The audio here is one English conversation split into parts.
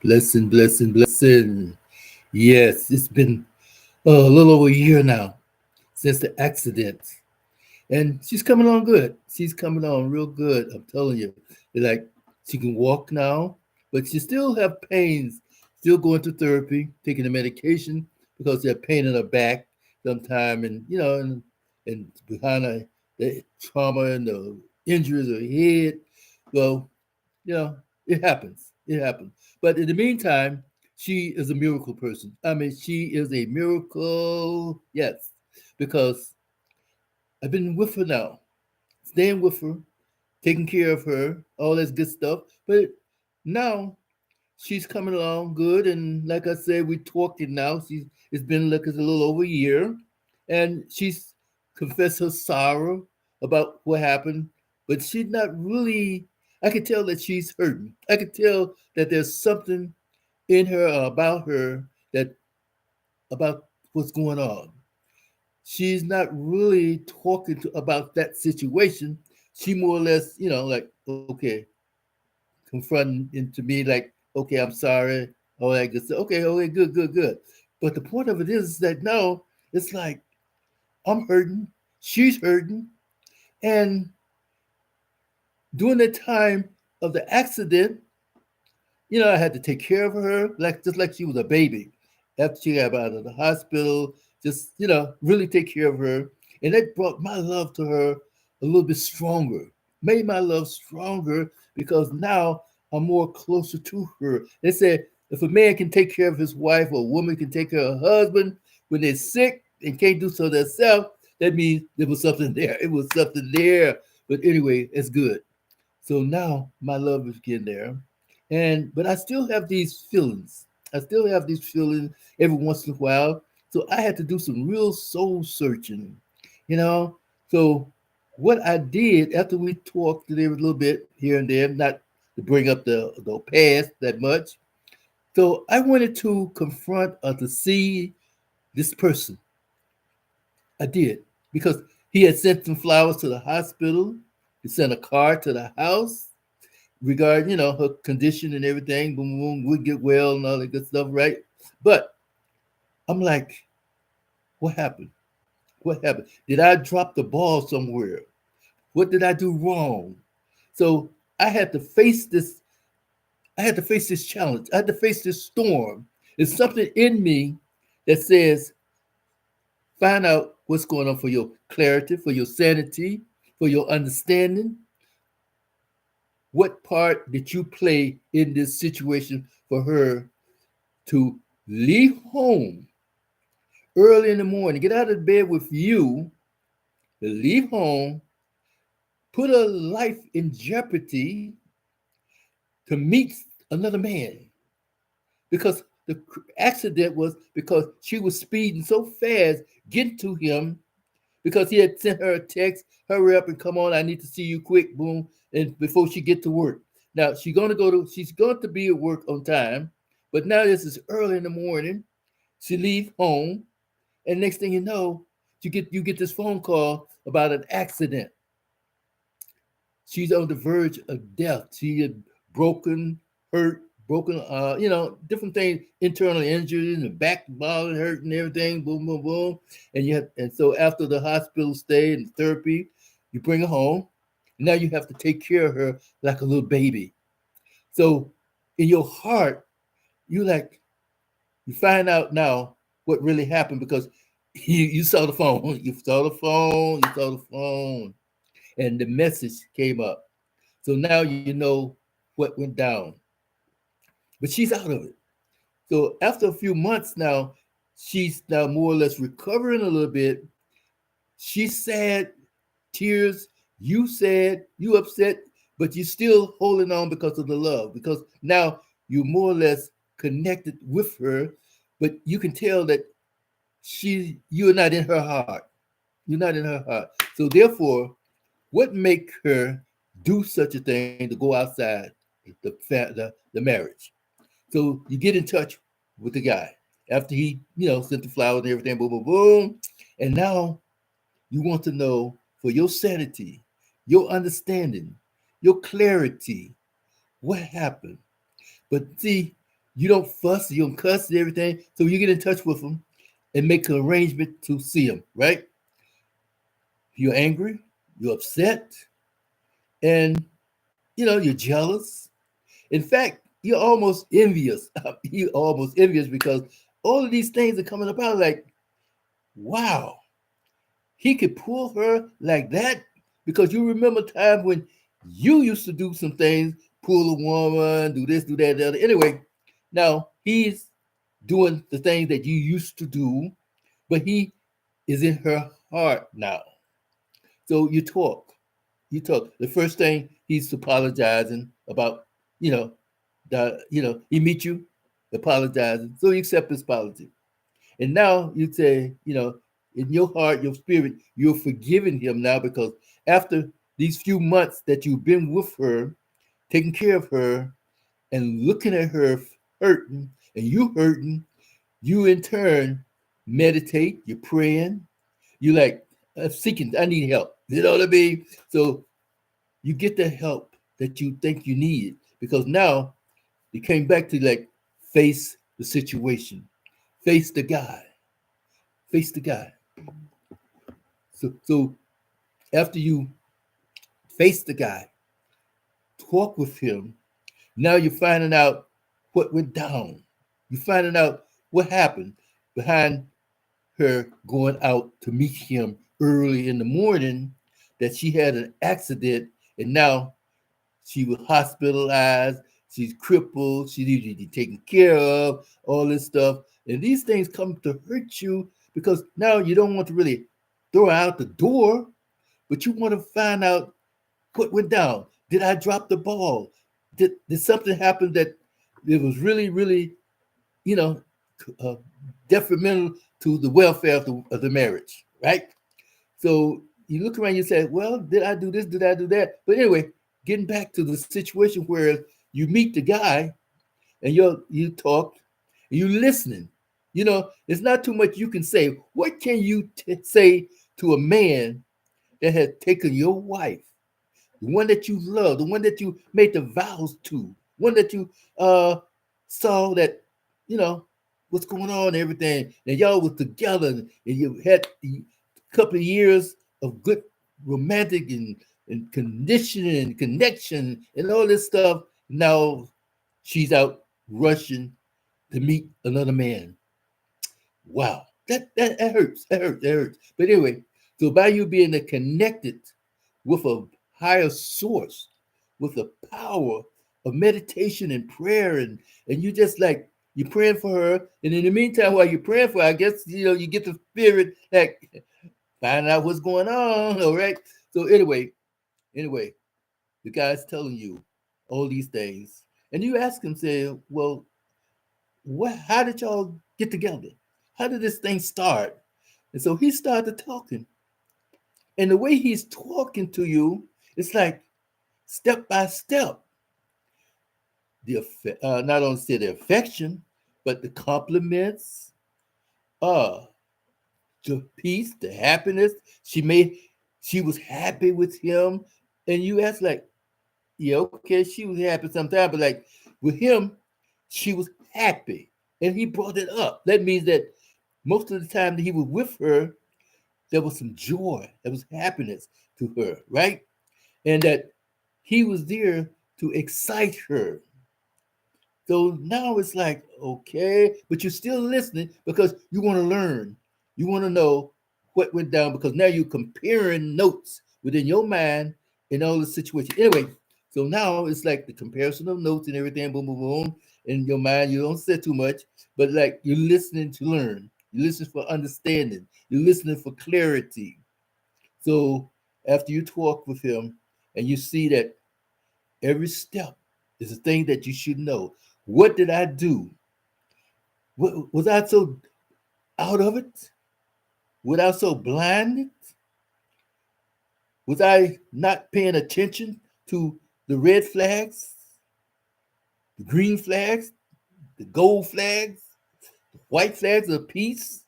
Blessing, blessing, blessing. Yes, it's been a little over a year now since the accident. And she's coming on good. She's coming on real good. I'm telling you. Like she can walk now, but she still have pains. Still going to therapy, taking the medication because she had pain in her back sometime, and and behind her the trauma and the injuries of her head. Well, you know, it happens. It happens. But in the meantime, she is a miracle person. I mean, she is a miracle. Yes, because I've been with her now, staying with her, taking care of her, all this good stuff. But now she's coming along good, and like I said, we talking now. It's been like it's a little over a year, and she's confessed her sorrow about what happened, but she's not really. I could tell that she's hurting. I could tell that there's something in her about her that about what's going on. She's not really talking about that situation. She more or less, like, okay, confronting into me like, okay, I'm sorry, all that good stuff. Okay, okay, good, good, good. But the point of it is that no, it's like I'm hurting, she's hurting, and during the time of the accident, I had to take care of her like just like she was a baby. After she got out of the hospital, just really take care of her, and that brought my love to her a little bit stronger. Made my love stronger because now I'm more closer to her. They said if a man can take care of his wife or a woman can take care of her husband when they're sick and can't do so themselves, that means there was something there. It was something there. But anyway, it's good. So now my love is getting there. And but I still have these feelings. I still have these feelings every once in a while. So I had to do some real soul searching, you know. So what I did after we talked today a little bit here and there, not to bring up the past that much. So I wanted to confront or to see this person. I did because he had sent some flowers to the hospital. He sent a card to the house regarding, her condition and everything. Boom, boom, would get well and all that good stuff, right? But I'm like, what happened? What happened? Did I drop the ball somewhere? What did I do wrong? So I had to face this. I had to face this challenge. I had to face this storm. There's something in me that says, find out what's going on for your clarity, for your sanity, for your understanding. What part did you play in this situation for her to leave home early in the morning, get out of bed with you, to leave home, put her life in jeopardy to meet another man? Because the accident was because she was speeding so fast, getting to him, because he had sent her a text, hurry up and come on, I need to see you quick, boom, and before she get to work. Now she's going to be at work on time, but now this is early in the morning. She leave home, and next thing you know, you get this phone call about an accident. She's on the verge of death. She had broken, hurt, broken, different things, internal injuries, and back ball hurt and everything. Boom, boom, boom. And so after the hospital stay and therapy, you bring her home. Now you have to take care of her like a little baby. So in your heart, you like you find out now what really happened because you saw the phone, you saw the phone, you saw the phone, and the message came up. So now you know what went down. But she's out of it. So after a few months now, she's now more or less recovering a little bit. She's sad, tears. You sad, you upset, but you're still holding on because of the love. Because now you're more or less connected with her, but you can tell that you're not in her heart. You're not in her heart. So therefore, what make her do such a thing to go outside the marriage? So you get in touch with the guy after he, sent the flowers and everything, boom, boom, boom. And now you want to know for your sanity, your understanding, your clarity, what happened. But see, you don't fuss, you don't cuss and everything. So you get in touch with them and make an arrangement to see them, right? You're angry, you're upset, and you're jealous. In fact, you're almost envious. You're almost envious because all of these things are coming about like, wow, he could pull her like that because you remember time when you used to do some things, pull a woman, do this, do that, the other. Anyway, now he's doing the things that you used to do, but he is in her heart now. So you talk. The first thing he's apologizing about, you know, he meet you, apologizing, so you accept his apology. And now you say, in your heart, your spirit, you're forgiving him now because after these few months that you've been with her, taking care of her, and looking at her hurting, and you hurting, you in turn meditate, you're praying, you like, I'm seeking, I need help. You know what I mean? So you get the help that you think you need because now you came back to like face the situation, face the guy, face the guy. So after you face the guy, talk with him, now you're finding out what went down. You're finding out what happened behind her going out to meet him early in the morning, that she had an accident and now she was hospitalized, she's crippled, she needs to be taken care of, all this stuff. And these things come to hurt you because now you don't want to really throw her out the door, but you want to find out what went down. Did I drop the ball? Did something happen that it was really, really, you know, uh, detrimental to the welfare of the marriage, right? So you look around, you say, well, did I do this? Did I do that? But anyway, getting back to the situation where you meet the guy and you talk, and you listening. It's not too much you can say. What can you say to a man that has taken your wife, the one that you love, the one that you made the vows to, one that you saw that, you know, what's going on and everything, and y'all was together and you had a couple of years of good romantic and conditioning and connection and all this stuff. Now she's out rushing to meet another man. Wow. That hurts. That hurts. But anyway, so by you being connected with a higher source, with the power of meditation and prayer, and you just like you're praying for her, and in the meantime, while you're praying for her, I guess you get the spirit like find out what's going on. All right. So anyway, the guy's telling you all these things, and you ask him, say, well, what? How did y'all get together? How did this thing start? And so he started talking, and the way he's talking to you, it's like step by step. Not only say the affection, but the compliments, uh, the peace, the happiness. She was happy with him, and you ask like, yeah, okay, she was happy sometimes, but like with him, she was happy, and he brought it up. That means that most of the time that he was with her, there was some joy, there was happiness to her, right? And that he was there to excite her. So now it's like, okay, but you're still listening because you want to learn. You want to know what went down because now you're comparing notes within your mind in all the situations. Anyway, so now it's like the comparison of notes and everything, boom, boom, boom. In your mind, you don't say too much, but like you're listening to learn. You're listening for understanding. You're listening for clarity. So after you talk with him and you see that every step is a thing that you should know. What did I do? Was I so out of it? Was I so blinded? Was I not paying attention to the red flags, the green flags, the gold flags, the white flags of peace?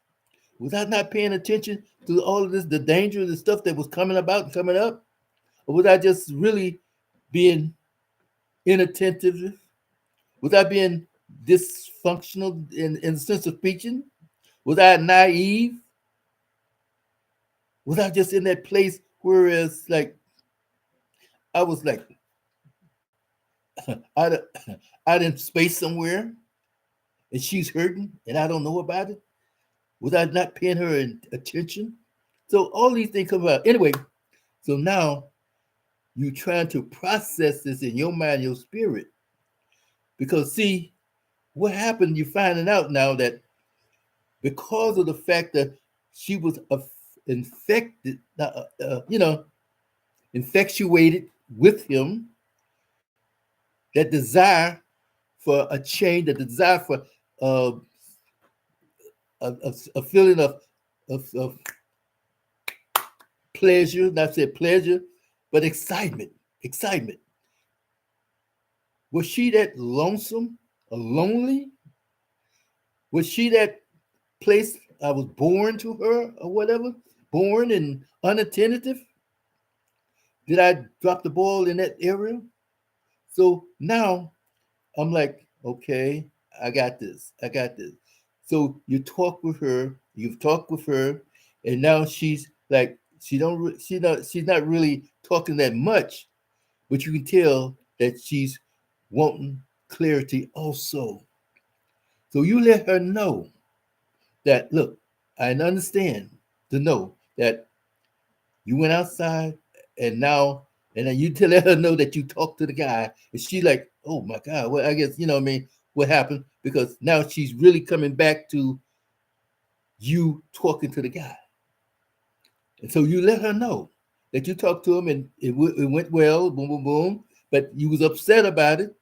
Was I not paying attention to all of this, the danger, the stuff that was coming about and coming up? Or was I just really being inattentive? Was I being dysfunctional in the sense of speaking? Was I naive? Was I just in that place whereas like I was like I out in space somewhere and she's hurting and I don't know about it? Was I not paying her attention? So all these things come about. Anyway, so now you trying to process this in your mind, your spirit. Because see, what happened, you're finding out now that because of the fact that she was infected, infatuated with him, that desire for a change, the desire for uh, a feeling of pleasure, not say pleasure, but excitement, excitement. Was she that lonesome or lonely? Was she that place I was born to her or whatever? Born and unattentive? Did I drop the ball in that area? So now I'm like, okay, I got this. I got this. So you talk with her, you've talked with her, and now she's like, she's not really talking that much, but you can tell that she's wanting clarity also. So you let her know that look, I understand to know that you went outside and now and then you to let her know that you talked to the guy and she like, oh my God, well, I guess you know what I mean, what happened? Because now she's really coming back to you talking to the guy. And so you let her know that you talked to him and it went well, boom, boom, boom, but you was upset about it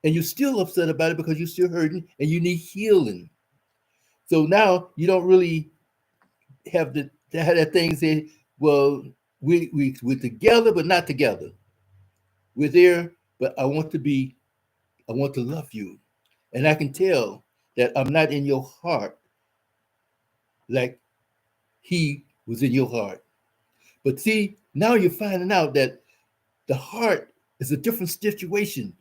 and you're still upset about it because you're still hurting and you need healing. So now you don't really have that thing say, well, we're together but not together. We're there, but I want to love you. And I can tell that I'm not in your heart like he was in your heart. But see, now you're finding out that the heart is a different situation.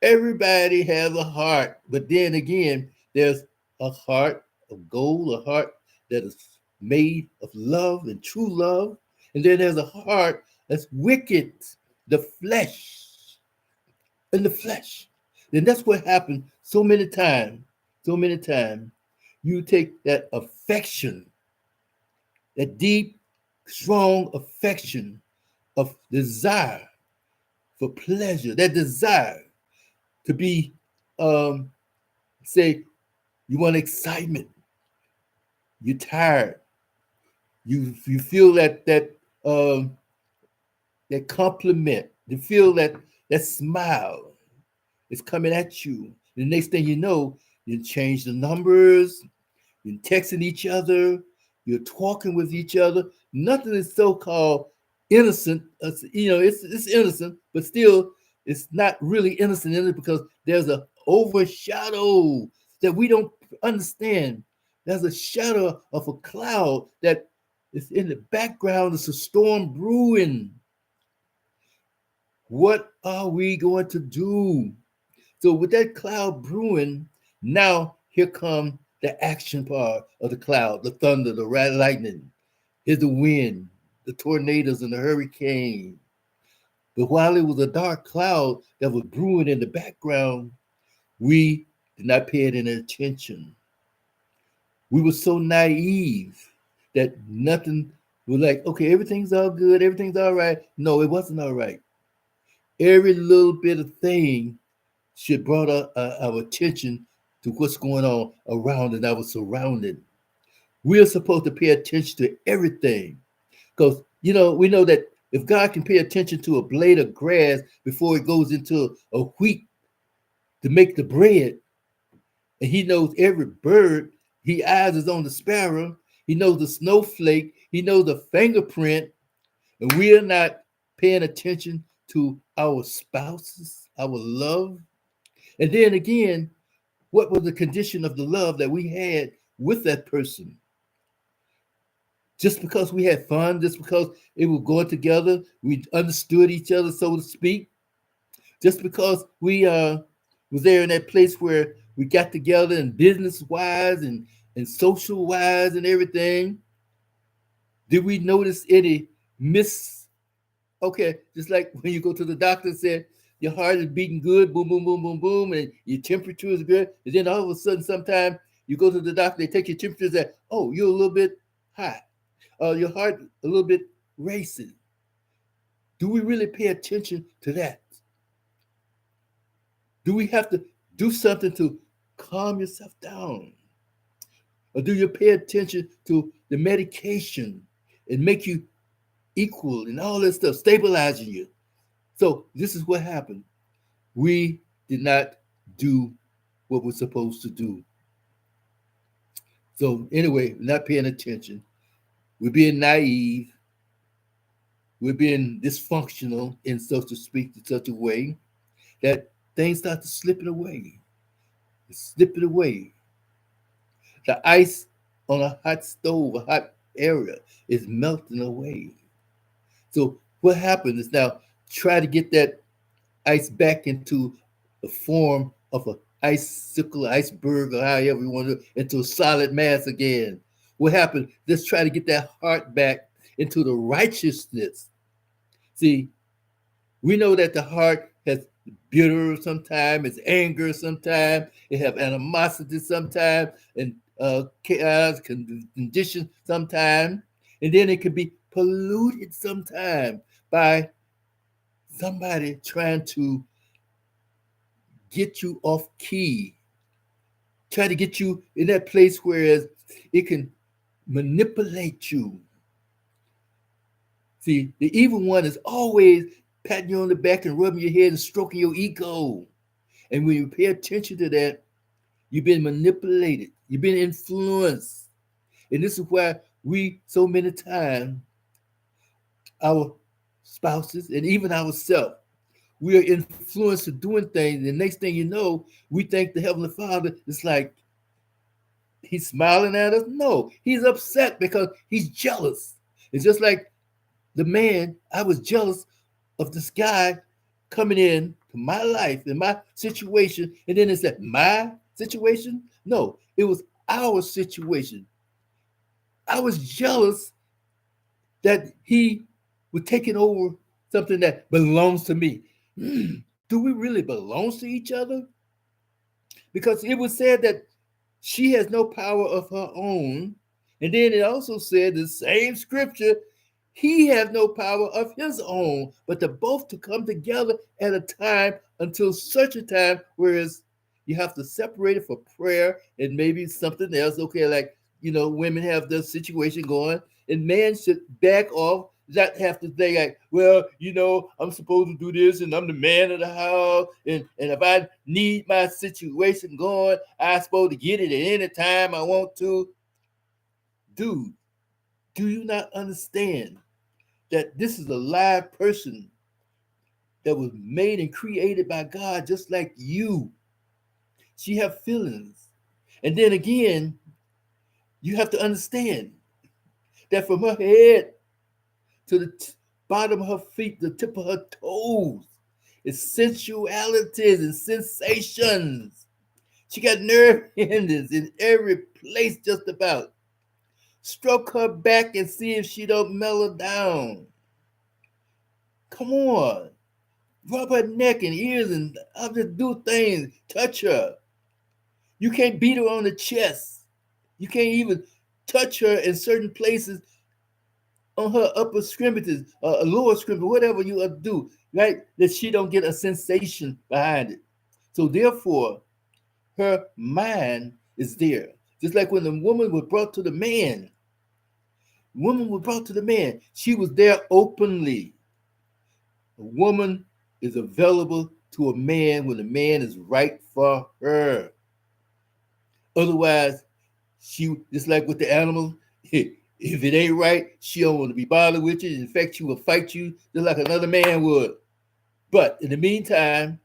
Everybody has a heart, but then again, there's a heart of gold, a heart that is made of love and true love. And then there's a heart that's wicked, the flesh, in the flesh. And that's what happened so many times. So many times, you take that affection, that deep, strong affection of desire for pleasure, that desire to be, say, you want excitement, you're tired, you feel that compliment, you feel that smile is coming at you. The next thing you know, you change the numbers, you're texting each other, you're talking with each other. Nothing is so-called innocent. It's innocent, but still, it's not really innocent in it because there's a overshadow that we don't understand. There's a shadow of a cloud that is in the background. It's a storm brewing. What are we going to do? So with that cloud brewing, now here come the action part of the cloud, the thunder, the lightning, here's the wind, the tornadoes and the hurricane. But while it was a dark cloud that was brewing in the background, we did not pay it any attention. We were so naive that nothing was like, okay, everything's all good, everything's all right. No, it wasn't all right. Every little bit of thing should brought our attention to what's going on around and our surrounding. We're supposed to pay attention to everything because we know that if God can pay attention to a blade of grass before it goes into a wheat to make the bread, and He knows every bird, He eyes is on the sparrow, He knows the snowflake, He knows the fingerprint, and we are not paying attention to our spouses, our love. And then again, what was the condition of the love that we had with that person? Just because we had fun, just because it was going together, we understood each other, so to speak, Just because we was there in that place where we got together and business wise and social wise and everything, did we notice any miss? Okay, just like when you go to the doctor and say your heart is beating good, boom, boom, boom, boom, boom, and your temperature is good, and then all of a sudden, sometime you go to the doctor, they take your temperature and say, oh, you're a little bit hot, your heart a little bit racing. Do we really pay attention to that? Do we have to do something to calm yourself down? Or do you pay attention to the medication and make you equal and all this stuff, stabilizing you? So this is what happened. We did not do what we're supposed to do. So anyway, not paying attention. We're being naive. We're being dysfunctional, in so to speak, in such a way that things start to slipping away. Slipping away. The ice on a hot stove, a hot area, is melting away. So what happens is now try to get that ice back into the form of an icicle, iceberg, or however you want to, into a solid mass again. What happened? Let's try to get that heart back into the righteousness. See, we know that the heart has bitter sometimes, it's anger sometimes, it have animosity sometimes, and chaos, condition sometimes, and then it can be polluted sometimes by somebody trying to get you off key, try to get you in that place where it can manipulate you. See, the evil one is always patting you on the back and rubbing your head and stroking your ego. And when you pay attention to that, you've been manipulated, you've been influenced. And this is why we so many times, our spouses and even ourselves, we are influenced to doing things. The next thing you know, we think the Heavenly Father is like, he's smiling at us. No, he's upset because he's jealous. It's just like the man, I was jealous of this guy coming in to my life and my situation. And then it's that my situation? No, it was our situation. I was jealous that he was taking over something that belongs to me. Do we really belong to each other? Because it was said that she has no power of her own. And then it also said the same scripture, he has no power of his own, but to both to come together at a time until such a time, whereas you have to separate it for prayer and maybe something else. Okay, like, women have the situation going, and men should back off, not have to say like, well, I'm supposed to do this and I'm the man of the house. And if I need my situation going, I'm supposed to get it at any time I want to. Dude, do you not understand that this is a live person that was made and created by God just like you? She have feelings. And then again, you have to understand that from her head to the bottom of her feet, the tip of her toes, is sensualities and sensations. She got nerve endings in every place just about. Stroke her back and see if she don't mellow down. Come on. Rub her neck and ears and other do things. Touch her. You can't beat her on the chest. You can't even touch her in certain places on her upper extremities, lower extremity, whatever you do, right? That she don't get a sensation behind it. So therefore, her mind is there. Just like when the woman was brought to the man. She was there openly. A woman is available to a man when the man is right for her. Otherwise, she, just like with the animals, if it ain't right, she don't want to be bothered with you. In fact, she will fight you just like another man would. But in the meantime,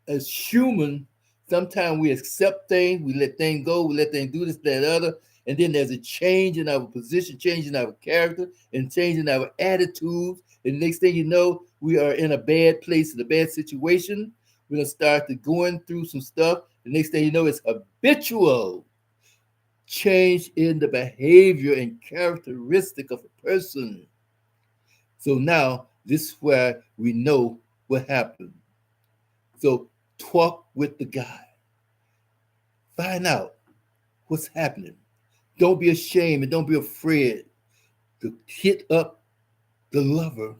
as human, sometimes we accept things, we let things go, we let things do this, that, other, and then there's a change in our position, change in our character, and change in our attitudes. And next thing you know, we are in a bad place, in a bad situation, we're going to start to going through some stuff. The next thing you know, it's habitual change in the behavior and characteristic of a person. So now this is where we know what happened. So talk with the guy. Find out what's happening. Don't be ashamed and don't be afraid to hit up the lover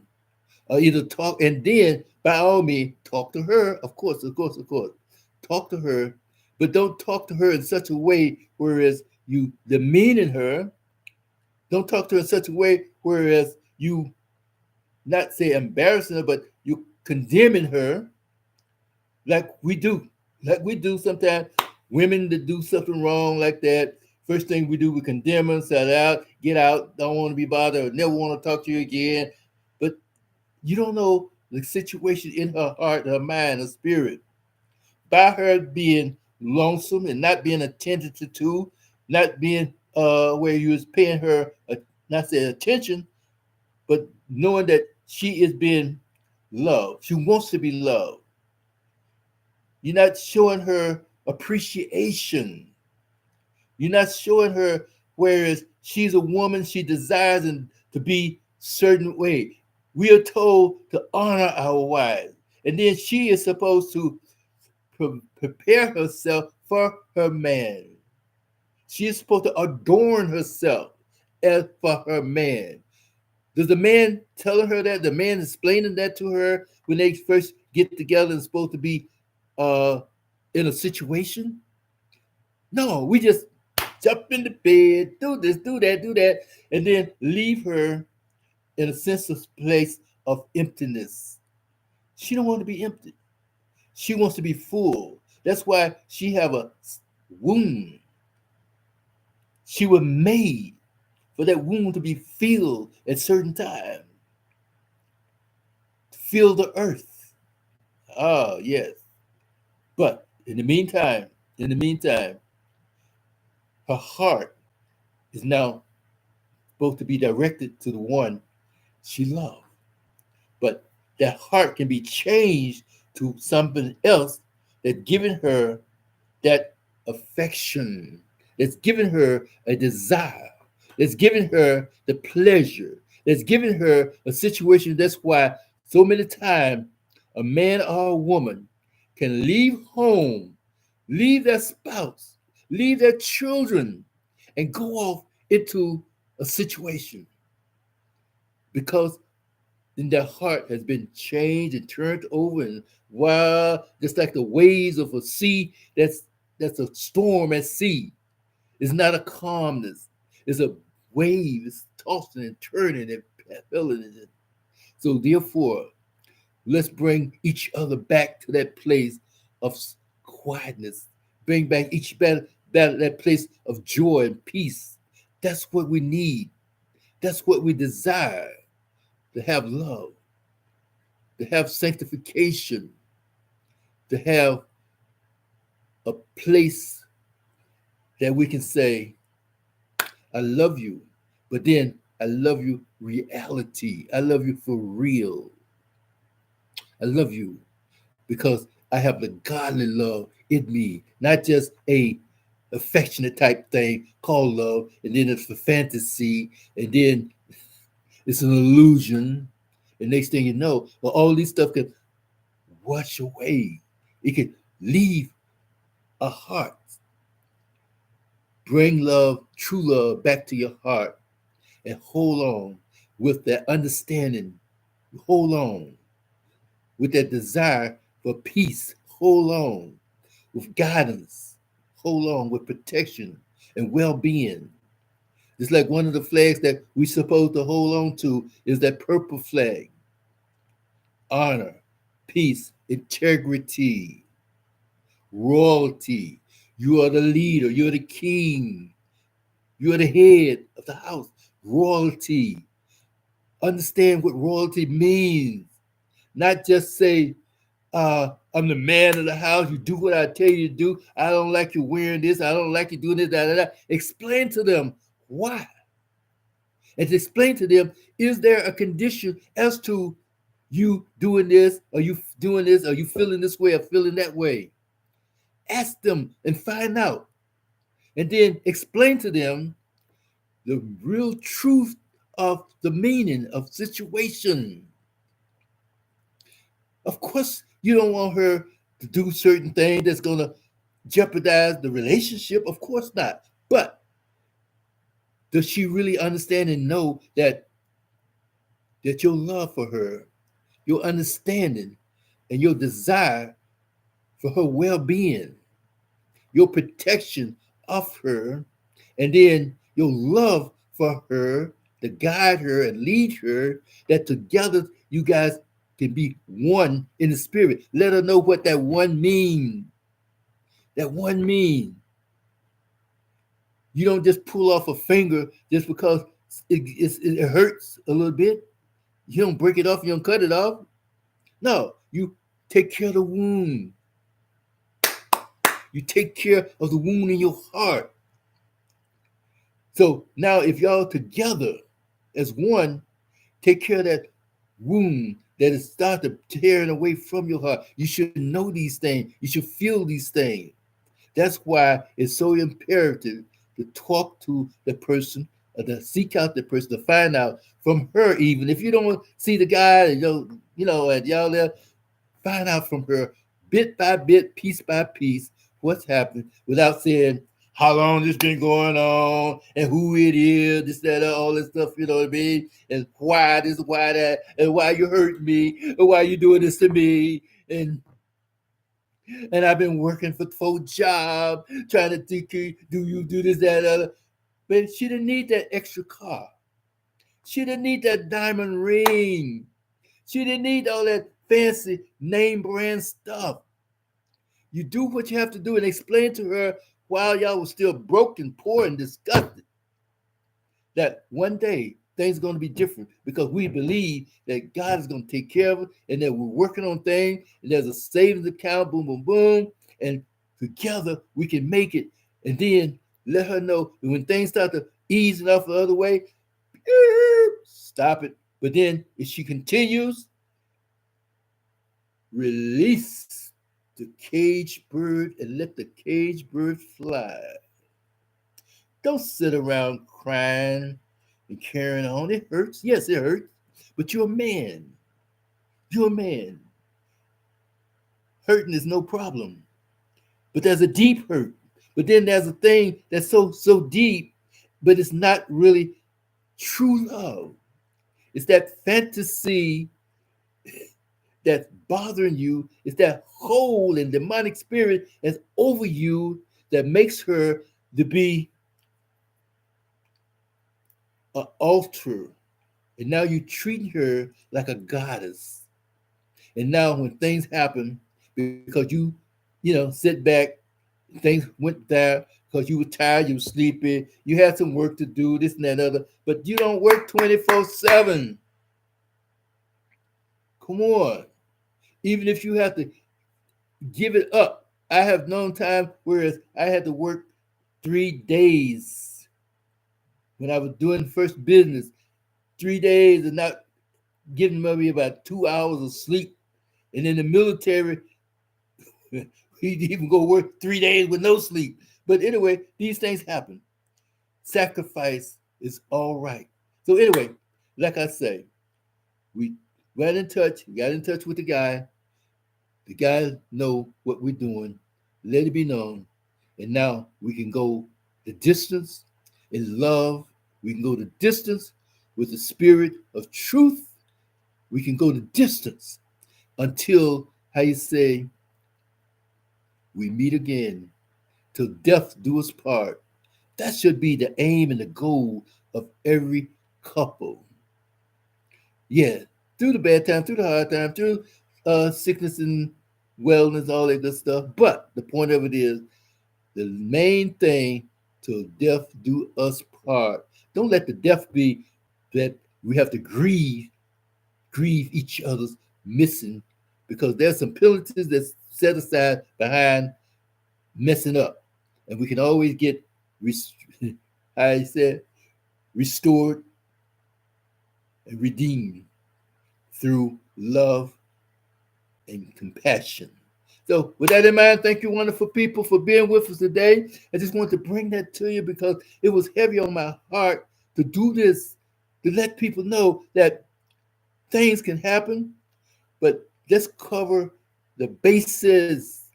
or either talk and then by all means talk to her. Of course. Talk to her, but don't talk to her in such a way whereas you demeaning her. Don't talk to her in such a way whereas you not say embarrassing her, but you condemning her like we do. Like we do sometimes. Women that do something wrong like that, first thing we do, we condemn them, set out, get out, don't want to be bothered, never want to talk to you again. But you don't know the situation in her heart, her mind, her spirit. By her being lonesome and not being attended to, not being where you was paying her, not say attention, but knowing that she is being loved. She wants to be loved. You're not showing her appreciation. You're not showing her whereas she's a woman, she desires and to be certain way. We are told to honor our wives. And then she is supposed to prepare herself for her man. She is supposed to adorn herself as for her man. Does the man telling her that? The man explaining that to her when they first get together and supposed to be in a situation? No, we just jump in the bed, do this, do that, and then leave her in a sense of place of emptiness. She don't want to be empty. She wants to be full. That's why she have a wound. She was made for that wound to be filled at certain time. Fill the earth. Ah, yes. But in the meantime, her heart is now supposed to be directed to the one she loved. But that heart can be changed to something else that's giving her that affection, that's giving her a desire, that's giving her the pleasure, that's giving her a situation. That's why so many times a man or a woman can leave home, leave their spouse, leave their children, and go off into a situation because then their heart has been changed and turned over and wow, just like the waves of a sea that's a storm at sea. It's not a calmness. It's a wave. It's tossing and turning and pedaling. So therefore, let's bring each other back to that place of quietness. Bring back each that place of joy and peace. That's what we need. That's what we desire. To have love, to have sanctification, to have a place that we can say, I love you, but then I love you reality. I love you for real. I love you because I have the godly love in me, not just a affectionate type thing called love, and then it's the fantasy, and then it's an illusion. And next thing you know, well, all these stuff can wash away. It can leave a heart. Bring love, true love, back to your heart and hold on with that understanding. Hold on with that desire for peace. Hold on with guidance. Hold on with protection and well being. It's like one of the flags that we're supposed to hold on to is that purple flag. Honor, peace, integrity, royalty. You are the leader, you're the king, you're the head of the house. Royalty. Understand what royalty means. Not just say, I'm the man of the house. You do what I tell you to do. I don't like you wearing this. I don't like you doing this. Da, da, da. Explain to them why. And to explain to them, is there a condition as to you doing this? Are you doing this? Are you feeling this way or feeling that way? Ask them and find out. And then explain to them the real truth of the meaning of situation. Of course, you don't want her to do certain things that's going to jeopardize the relationship. Of course not. But does she really understand and know that your love for her, your understanding, and your desire for her well-being, your protection of her, and then your love for her to guide her and lead her, that together you guys can be one in the spirit. Let her know what that one means. That one means. You don't just pull off a finger just because it hurts a little bit. You don't break it off, you don't cut it off. No, you take care of the wound. You take care of the wound in your heart. So now, if y'all together as one, take care of that wound that is starting to tearing away from your heart. You should know these things. You should feel these things. That's why it's so imperative to talk to the person, or to seek out the person, to find out from her. Even if you don't see the guy, and y'all there, find out from her bit by bit, piece by piece, what's happening without saying how long this been going on and who it is, this, that, all this stuff, you know what I mean? And why this, why that, and why you hurt me, and why you doing this to me. And I've been working for job, trying to think, do you do this, that, other. But she didn't need that extra car. She didn't need that diamond ring. She didn't need all that fancy name brand stuff. You do what you have to do and explain to her while y'all was still broken, poor, and disgusted that one day things are going to be different, because we believe that God is going to take care of it, and that we're working on things, and there's a savings account, boom, boom, boom, and together we can make it. And then let her know that when things start to ease enough the other way, stop it. But then if she continues, release the cage bird and let the cage bird fly. Don't sit around crying and carrying on. It hurts. Yes, it hurts. But you're a man. You're a man. Hurting is no problem. But there's a deep hurt. But then there's a thing that's so deep, but it's not really true love. It's that fantasy that's bothering you. It's that whole and demonic spirit that's over you that makes her to be an altar. And now you treat her like a goddess. And now when things happen, because you sit back, things went down because you were tired, you were sleepy, you had some work to do, this and that other, but you don't work 24/7. Come on. Even if you have to give it up. I have known time whereas I had to work 3 days when I was doing first business, 3 days and not giving maybe about 2 hours of sleep. And in the military, he'd even go work 3 days with no sleep. But anyway, these things happen. Sacrifice is all right. So anyway, like I say, we got in touch with the guy. The guy know what we're doing. Let it be known. And now we can go the distance in love. We can go the distance with the spirit of truth. We can go the distance until, how you say, we meet again, till death do us part. That should be the aim and the goal of every couple. Yeah, through the bad time, through the hard time, through sickness and wellness, all that good stuff. But the point of it is, the main thing, till death do us part. Don't let the death be that we have to grieve each other's missing, because there's some penalties that's set aside behind messing up, and we can always get, how I said, restored and redeemed through love, and compassion. So, with that in mind, thank you, wonderful people, for being with us today. I just wanted to bring that to you because it was heavy on my heart to do this, to let people know that things can happen, but let's cover the bases,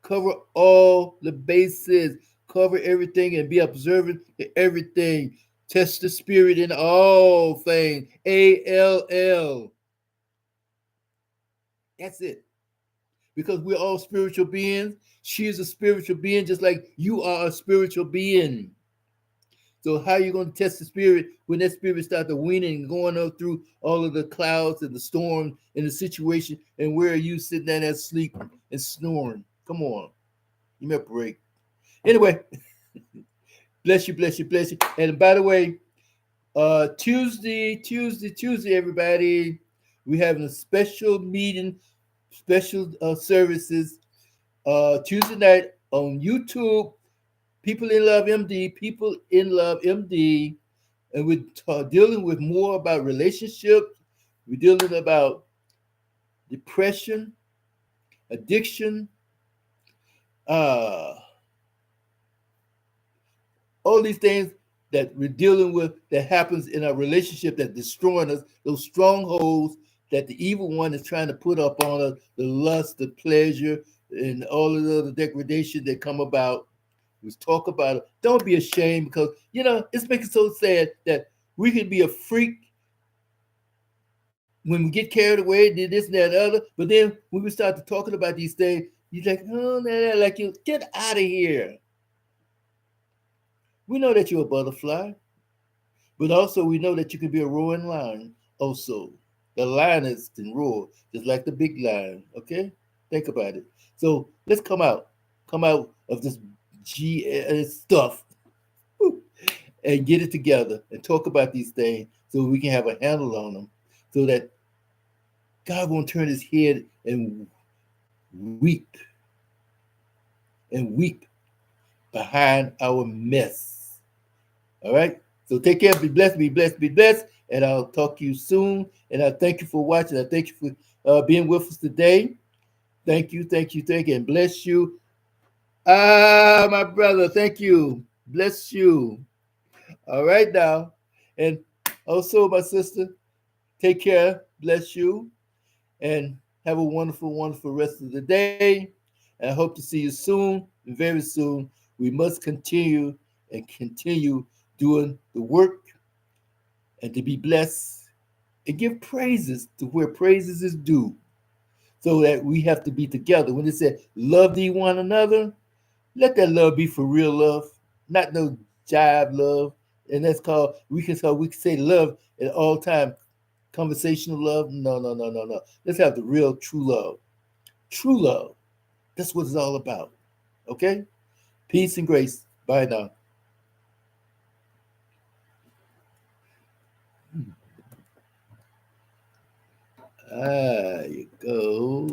cover all the bases, cover everything, and be observant to everything. Test the spirit in all things. ALL. That's it. Because we're all spiritual beings. She is a spiritual being, just like you are a spiritual being. So how are you going to test the spirit when that spirit starts to weaning and going up through all of the clouds and the storm and the situation? And where are you sitting down there sleeping and snoring? Come on, give me a break. Anyway, bless you, bless you, bless you. And by the way, Tuesday, everybody, we having a special meeting, special services Tuesday night on YouTube. People in Love MD, People in Love MD, and we're dealing with more about relationships. We're dealing about depression, addiction, uh, all these things that we're dealing with that happens in our relationship that destroying us, those strongholds that the evil one is trying to put up on us, the lust, the pleasure, and all of the other degradation that come about. We talk about it. Don't be ashamed because, it's making so sad that we can be a freak when we get carried away, did this and that and other. But then when we start to talking about these things, you're like, oh, like you get out of here. We know that you're a butterfly, but also we know that you can be a roaring lion also. The lioness can roar, just like the big lion, okay? Think about it. So let's come out of this stuff and get it together and talk about these things so we can have a handle on them so that God won't turn his head and weep and weep behind our mess. All right? So take care, be blessed, be blessed, be blessed. And I'll talk to you soon. And I thank you for watching. I thank you for being with us today. Thank you, thank you, thank you, and bless you. Ah, my brother, thank you. Bless you. All right now. And also, my sister, take care. Bless you. And have a wonderful, wonderful rest of the day. And I hope to see you soon, very soon. We must continue doing the work and to be blessed and give praises to where praises is due so that we have to be together. When it said, love thee one another, let that love be for real love, not no jive love. And that's called, we can say love at all time. Conversational love, no, no, no, no, no. Let's have the real true love. True love. That's what it's all about. Okay? Peace and grace. Bye now. Ah, you go.